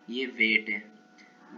ये वेट है।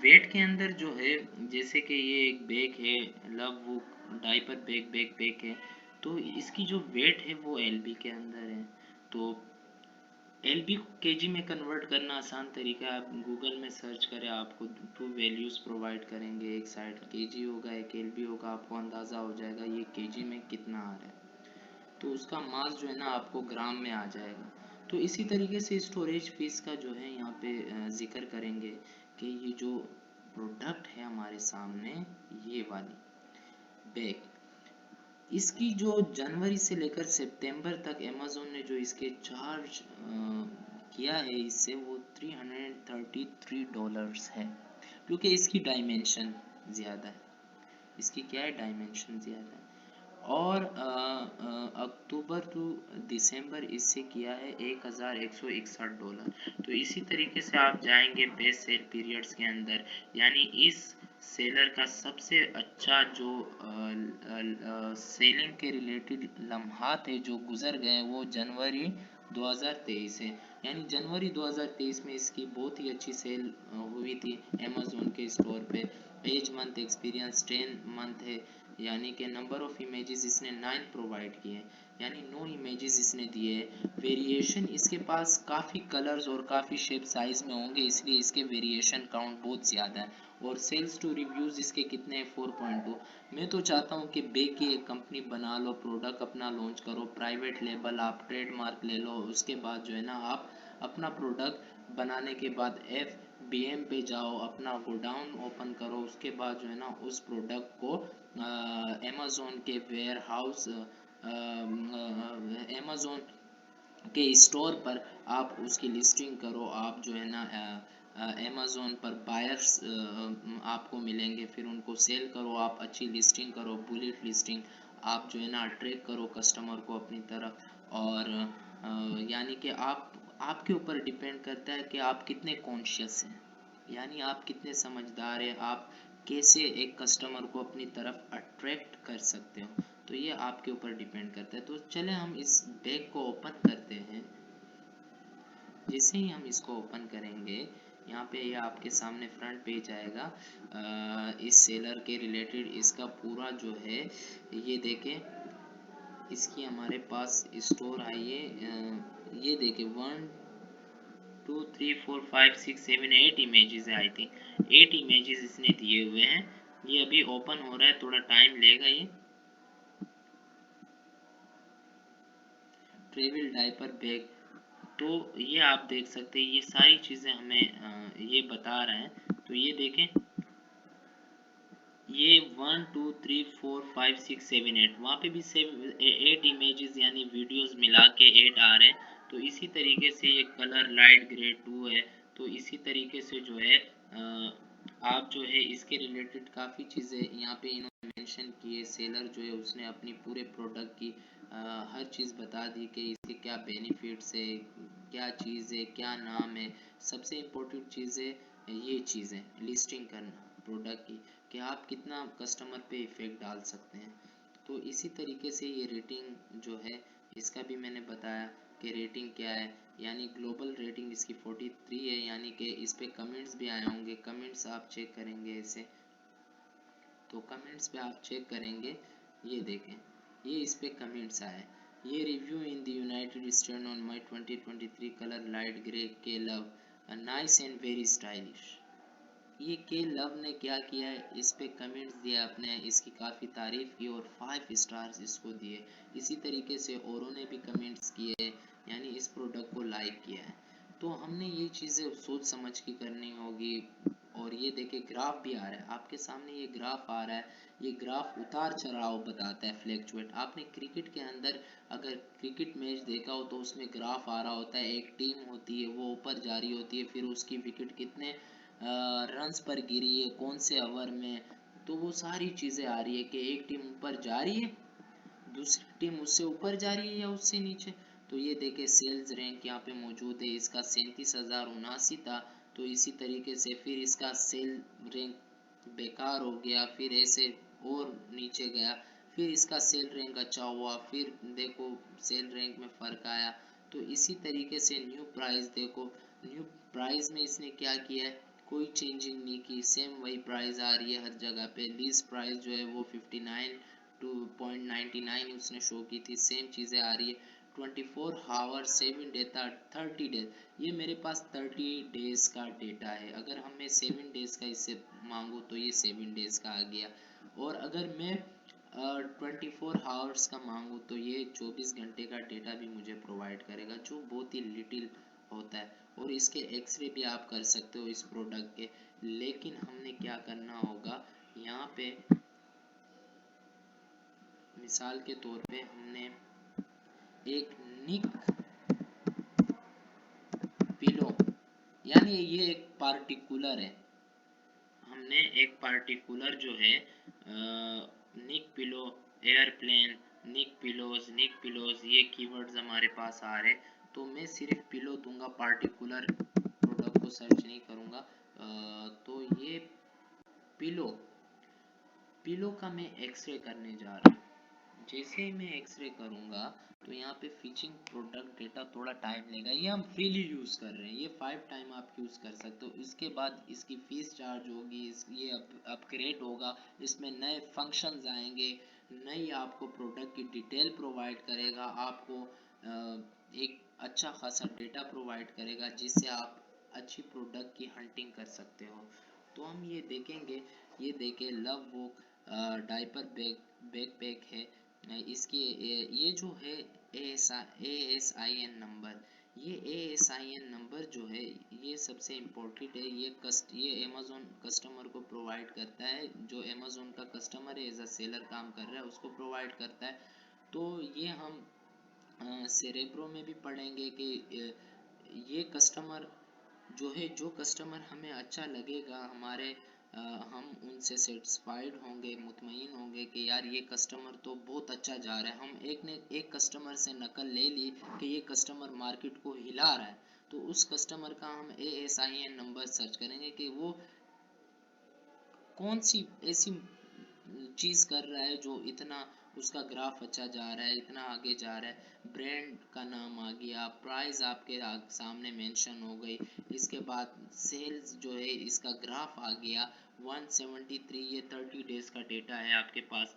वेट के अंदर जो है, जैसे कि ये एक बैग है, लव बुक डायपर बैग है, तो इसकी जो वेट है वो एलबी के अंदर है। तो एलबी को केजी में कन्वर्ट करना आसान तरीका है। आप गूगल में सर्च करें, आपको टू वैल्यूज़ प्रोवाइड करेंगे, एक साइड केजी होगा एक एलबी होगा, आपको अंदाज़ा हो जाएगा ये केजी में कितना आ रहा है। तो उसका मास जो है ना आपको ग्राम में आ जाएगा। तो इसी तरीके से स्टोरेज फीस का जो है यहाँ पे जिक्र करेंगे कि ये जो प्रोडक्ट है हमारे सामने, ये वाली बैग, इसकी जो जनवरी से लेकर सितंबर तक अमेज़न ने जो इसके चार्ज किया है इससे, वो $333 है, क्योंकि इसकी डायमेंशन ज़्यादा है। इसकी क्या है, डायमेंशन ज़्यादा है। और अक्टूबर टू दिसंबर इससे किया है $1161। तो इसी तरीके से आप जाएंगे बेस्ट सेल पीरियड्स के अंदर, यानी इस सेलर का सबसे अच्छा जो सेलिंग के रिलेटेड लम्हात है जो गुजर गए, वो जनवरी 2023 है। यानी जनवरी 2023 में इसकी बहुत ही अच्छी सेल हुई थी अमेज़न के स्टोर पे। पेज मंथ एक्सपीरियंस 10 मंथ है, यानी कि नंबर ऑफ इमेजेस इसने 9 प्रोवाइड किए, यानी 9 इमेजेस इसने दिए। वेरिएशन इसके पास काफ़ी कलर्स और काफ़ी शेप साइज में होंगे, इसलिए इसके वेरिएशन काउंट बहुत ज़्यादा है। और सेल्स टू रिव्यूज़ इसके कितने हैं, 4.2। मैं तो चाहता हूँ कि बे की एक कंपनी बना लो, प्रोडक्ट अपना लॉन्च करो, प्राइवेट लेबल आप ट्रेडमार्क ले लो, उसके बाद जो है ना आप अपना प्रोडक्ट बनाने के बाद FBM पे जाओ, अपना गोडाउन ओपन करो, उसके बाद जो है ना उस प्रोडक्ट को अमेज़न के वेयर हाउस, अमेज़न के स्टोर पर आप उसकी लिस्टिंग करो। आप जो है ना अमेज़न पर बायर्स आपको मिलेंगे, फिर उनको सेल करो, आप अच्छी लिस्टिंग करो, बुलेट लिस्टिंग। आप जो है ना अट्रैक्ट करो कस्टमर को अपनी तरफ। और यानी कि आप, आपके ऊपर डिपेंड करता है कि आप कितने कॉन्शियस हैं, यानी आप कितने समझदार हैं, आप कैसे एक कस्टमर को अपनी तरफ अट्रैक्ट कर सकते हो। तो ये आपके ऊपर डिपेंड करता है। तो चले हम इस बैग को ओपन करते हैं। जैसे ही हम इसको ओपन करेंगे, यहाँ पे ये आपके सामने फ्रंट पेज आएगा इस सेलर के रिलेटेड। इसका पूरा जो है ये देखें, इसकी हमारे पास स्टोर आई है, ये देखें 1 2 3 4 5 6 7 8 इमेजेस है, आई थिंक 8 इमेजेस इसने दिए हुए हैं। ये अभी ओपन हो रहा है, थोड़ा टाइम लेगा ये। ट्रेवल डायपर बैग, तो ये आप देख सकते हैं, ये सारी चीज़ें हमें ये बता रहे हैं। तो ये देखें, ये 1 2 3 4 5 6 7 8, वहाँ पे भी सेम 8 इमेजेस यानी वीडियोस मिला के 8 आ रहे हैं। तो इसी तरीके से ये कलर लाइट ग्रे 2 है। तो इसी तरीके से जो है आप जो है इसके रिलेटेड काफ़ी चीज़ें यहाँ पे इन्होंने मेंशन की है। सेलर जो है उसने अपनी पूरे प्रोडक्ट की हर चीज़ बता दी कि इसके क्या बेनिफिट्स है, क्या चीज़ है, क्या नाम है। सबसे इम्पोर्टेंट चीज़ है ये चीज़ें लिस्टिंग करना प्रोडक्ट की, कि आप कितना कस्टमर पे इफ़ेक्ट डाल सकते हैं। तो इसी तरीके से ये रेटिंग जो है इसका भी मैंने बताया कि रेटिंग क्या है, यानी ग्लोबल रेटिंग इसकी 43 है, यानी कि इस पे कमेंट्स भी आए होंगे। कमेंट्स आप चेक करेंगे ऐसे, तो कमेंट्स पे आप चेक करेंगे, ये देखें, ये इस पे कमेंट्स आए, ये review in the United State on May 2023 colour light grey के love nice and very stylish. ये के लव ने क्या किया है, इस पे कमेंट्स दिया अपने, इसकी काफ़ी तारीफ़ की और 5 स्टार्स इसको दिए। इसी तरीके से औरों ने भी कमेंट्स किए, यानी इस प्रोडक्ट को लाइक किया है। तो हमने ये चीज़ें सोच समझ के करनी होगी। और ये देखिए ग्राफ भी आ रहा है आपके सामने, ये ग्राफ आ रहा है, ये ग्राफ उतार चढ़ाव बताता है, फ्लैक्चुएट। आपने क्रिकेट के अंदर अगर क्रिकेट मैच देखा हो तो उसमें ग्राफ आ रहा होता है, एक टीम होती है वो ऊपर जा रही होती है, फिर उसकी विकेट कितने रन्स पर गिरी है, कौन से ओवर में, तो वो सारी चीज़ें आ रही है कि एक टीम ऊपर जा रही है, दूसरी टीम उससे ऊपर जा रही है या उससे नीचे। तो ये देखे सेल्स रैंक यहाँ पे मौजूद है, इसका 37,079 था। तो इसी तरीके से फिर इसका सेल रैंक बेकार हो गया, फिर ऐसे और नीचे गया, फिर इसका सेल रैंक अच्छा हुआ, फिर देखो सेल रैंक में फ़र्क आया। तो इसी तरीके से न्यू प्राइस देखो न्यू प्राइस में इसने क्या किया है, कोई चेंजिंग नहीं की, सेम वही प्राइस आ रही है हर जगह पे। लीस्ट प्राइस जो है वो 59.99 उसने शो की थी, सेम चीज़ें आ रही है। 24 आवर 7 डे था 30 डेज, ये मेरे पास 30 डेज का डेटा है। अगर हमें 7 डेज का इससे मांगो तो ये 7 डेज का आ गया, और अगर मैं 24 आवर्स का मांगू तो ये 24 घंटे का डेटा भी मुझे प्रोवाइड करेगा, जो बहुत ही लिटिल होता है। और इसके एक्सरे भी आप कर सकते हो इस प्रोडक्ट के। लेकिन हमने क्या करना होगा, यहाँ पे मिसाल के तौर पे हमने एक निक पिलो, यानी ये एक पार्टिकुलर है, हमने एक पार्टिकुलर जो है निक पिलो, एयरप्लेन, निक पिलोज ये कीवर्ड्स हमारे पास आ रहे, तो मैं सिर्फ पिलो दूंगा, पार्टिकुलर प्रोडक्ट को सर्च नहीं करूंगा। तो ये पिलो पिलो का मैं एक्सरे करने जा रहा हूँ। जैसे ही मैं एक्सरे करूंगा तो यहाँ पे फीचिंग प्रोडक्ट डेटा थोड़ा टाइम लेगा, ये हम फ्रीली यूज़ कर रहे हैं, ये 5 टाइम आप यूज़ कर सकते हो। इसके बाद इसकी फीस चार्ज होगी, ये अपग्रेड होगा, इसमें नए फंक्शंस आएंगे, नई आपको प्रोडक्ट की डिटेल प्रोवाइड करेगा, आपको एक अच्छा खासा डेटा प्रोवाइड करेगा, जिससे आप अच्छी प्रोडक्ट की हंटिंग कर सकते हो। तो हम ये देखेंगे, ये देखें लव बुक डायपर बैकपैक है, इसकी ये जो है ASIN नंबर, ये ASIN नंबर जो है ये सबसे इम्पोर्टेंट है। ये अमेज़ोन कस्टमर को प्रोवाइड करता है, जो अमेज़ोन का कस्टमर है एज अ सेलर काम कर रहा है उसको प्रोवाइड करता है। तो ये हम सेरेब्रो में भी पढ़ेंगे कि ये कस्टमर जो है, जो कस्टमर हमें अच्छा लगेगा, हम उनसे सेटिस्फाइड होंगे, मुतमईन होंगे कि यार ये कस्टमर तो बहुत अच्छा जा रहा है। हम एक कस्टमर से नकल ले ली कि ये कस्टमर मार्केट को हिला रहा है, तो उस कस्टमर का हम ASIN नंबर सर्च करेंगे कि वो कौन सी ऐसी चीज़ कर रहा है जो इतना उसका ग्राफ अच्छा जा रहा है, इतना आगे जा रहा है। ब्रांड का नाम आ गया, प्राइस आपके सामने मेंशन हो गई, इसके बाद सेल्स जो है इसका ग्राफ आ गया 173, ये 30 डेज का डेटा है आपके पास।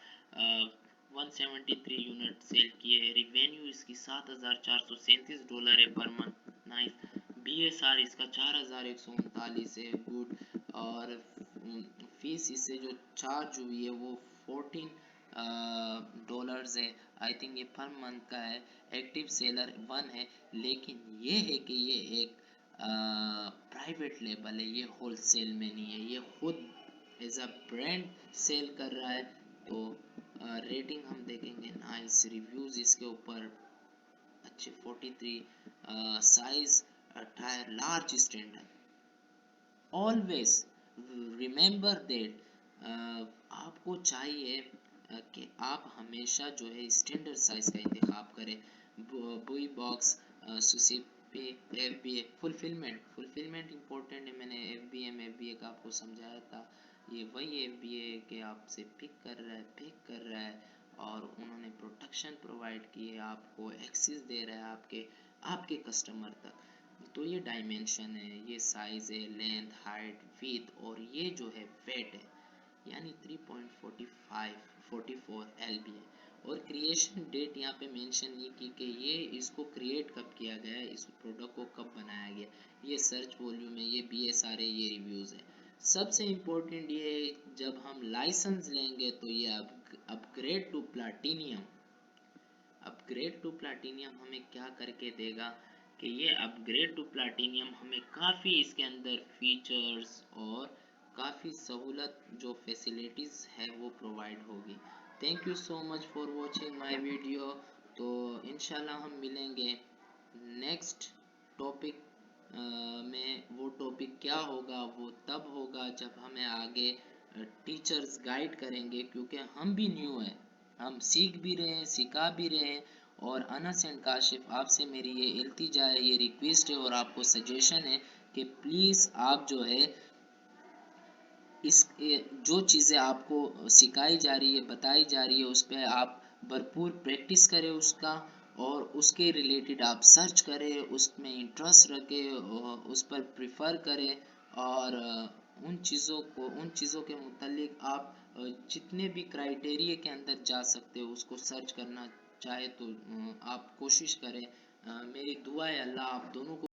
173 यूनिट सेल किए है, रिवेन्यू इसकी $7,437 है पर मंथ, नाइस। BSR इसका 4,139 है, गुड। और फीस इससे जो चार्ज हुई है वो $14 है, आई थिंक ये पर मंथ का है। एक्टिव सेलर 1 है, लेकिन ये है कि ये एक प्राइवेट लेबल है, ये होलसेल में नहीं है, ये खुद एज अ ब्रांड सेल कर रहा है। तो रेटिंग हम देखेंगे, नाइस रिव्यूज़ इसके ऊपर अच्छे 43, size tyre large standard. Always remember that आपको चाहिए कि आप हमेशा जो है स्टैंडर्ड साइज का इंतखाब करें। बुई बॉक्स, सुसीपी, FBA, फुलफिलमेंट इंपॉर्टेंट है। मैंने FBA का आपको समझाया था, ये वही FBA है कि आपसे पिक कर रहा है, पैक कर रहा है, और उन्होंने प्रोटेक्शन प्रोवाइड की है, आपको एक्सेस दे रहा है आपके कस्टमर तक। तो ये डायमेंशन है, ये साइज है, लेंथ, हाइट, विड्थ, और ये जो है वेट है, यानी 3.44 LB है। और क्रिएशन डेट यहाँ पे मेंशन नहीं की कि ये इसको क्रिएट कब किया गया है, इस प्रोडक्ट को कब बनाया गया। ये सर्च वॉल्यूम है, ये BSR है, ये रिव्यूज़ है। सबसे इम्पोर्टेंट ये है, जब हम लाइसेंस लेंगे तो ये अपग्रेड टू प्लाटिनियम, हमें क्या करके देगा कि ये अपग्रेड टू प्लाटिनियम हमें काफ़ी इसके अंदर फीचर्स और काफ़ी सहूलत जो फैसिलिटीज़ है वो प्रोवाइड होगी। Thank you so much for watching my video. तो इंशाल्लाह हम मिलेंगे नेक्स्ट टॉपिक में। वो टॉपिक क्या होगा वो तब होगा जब हमें आगे टीचर्स गाइड करेंगे, क्योंकि हम भी न्यू हैं, हम सीख भी रहे हैं, सिखा भी रहे हैं। और अनस एंड काशिफ, आपसे मेरी ये इल्तिजा है, ये रिक्वेस्ट है और आपको सजेशन है कि प्लीज़ आप जो है जो चीज़ें आपको सिखाई जा रही है, बताई जा रही है, उस पर आप भरपूर प्रैक्टिस करें उसका, और उसके रिलेटेड आप सर्च करें, उसमें इंटरेस्ट रखें, उस पर प्रिफर करें और उन चीज़ों के मुतालिक आप जितने भी क्राइटेरिया के अंदर जा सकते हो उसको सर्च करना चाहे तो आप कोशिश करें। मेरी दुआ है अल्लाह आप दोनों को